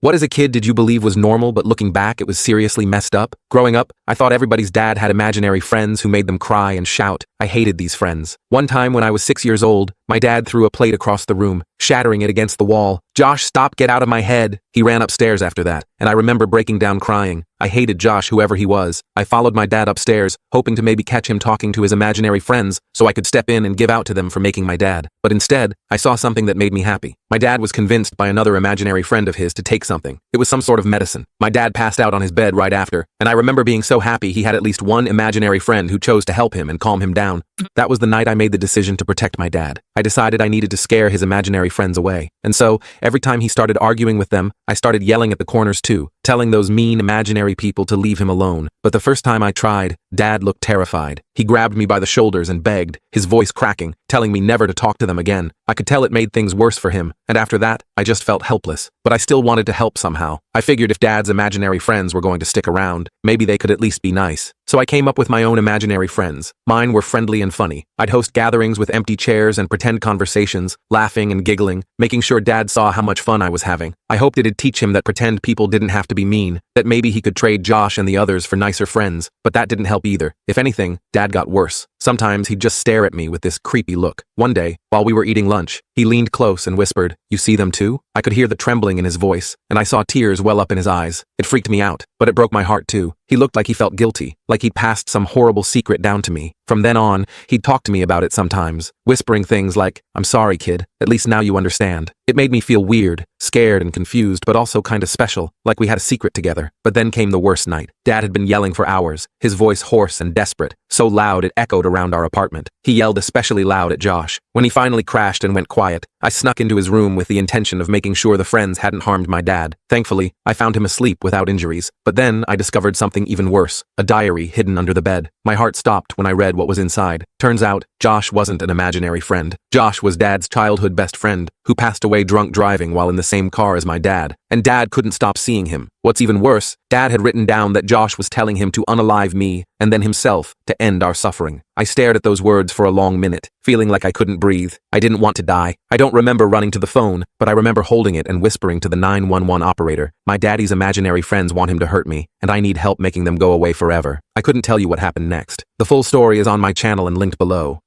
What as a kid did you believe was normal, but looking back it was seriously messed up? Growing up, I thought everybody's dad had imaginary friends who made them cry and shout. I hated these friends. One time when I was 6 years old, my dad threw a plate across the room, shattering it against the wall. "Josh, stop, get out of my head." He ran upstairs after that, and I remember breaking down crying. I hated Josh, whoever he was. I followed my dad upstairs, hoping to maybe catch him talking to his imaginary friends so I could step in and give out to them for making my dad. But instead, I saw something that made me happy. My dad was convinced by another imaginary friend of his to take something. It was some sort of medicine. My dad passed out on his bed right after, and I remember being so happy he had at least one imaginary friend who chose to help him and calm him down. That was the night I made the decision to protect my dad. I decided I needed to scare his imaginary friends away. And so, every time he started arguing with them, I started yelling at the corners too, telling those mean imaginary people to leave him alone. But the first time I tried, Dad looked terrified. He grabbed me by the shoulders and begged, his voice cracking, telling me never to talk to them again. I could tell it made things worse for him, and after that, I just felt helpless. But I still wanted to help somehow. I figured if Dad's imaginary friends were going to stick around, maybe they could at least be nice. So I came up with my own imaginary friends. Mine were friendly and funny. I'd host gatherings with empty chairs and pretend conversations, laughing and giggling, making sure Dad saw how much fun I was having. I hoped it'd teach him that pretend people didn't have to be mean, that maybe he could trade Josh and the others for nicer friends, but that didn't help either. If anything, Dad got worse. Sometimes he'd just stare at me with this creepy look. One day, while we were eating lunch, he leaned close and whispered, "You see them too?" I could hear the trembling in his voice, and I saw tears well up in his eyes. It freaked me out, but it broke my heart too. He looked like he felt guilty, like he'd passed some horrible secret down to me. From then on, he'd talk to me about it sometimes, whispering things like, "I'm sorry, kid, at least now you understand." It made me feel weird, scared and confused, but also kind of special, like we had a secret together. But then came the worst night. Dad had been yelling for hours, his voice hoarse and desperate, so loud it echoed around our apartment. He yelled especially loud at Josh. When he finally crashed and went quiet, I snuck into his room with the intention of making sure the friends hadn't harmed my dad. Thankfully, I found him asleep without injuries. But then I discovered something even worse, a diary hidden under the bed. My heart stopped when I read what was inside. Turns out, Josh wasn't an imaginary friend. Josh was Dad's childhood best friend, who passed away drunk driving while in the same car as my dad. And Dad couldn't stop seeing him. What's even worse, Dad had written down that Josh was telling him to unalive me, and then himself, to end our suffering. I stared at those words for a long minute, feeling like I couldn't breathe. I didn't want to die. I don't remember running to the phone, but I remember holding it and whispering to the 911 operator, "My daddy's imaginary friends want him to hurt me, and I need help making them go away forever." I couldn't tell you what happened next. The full story is on my channel and linked below.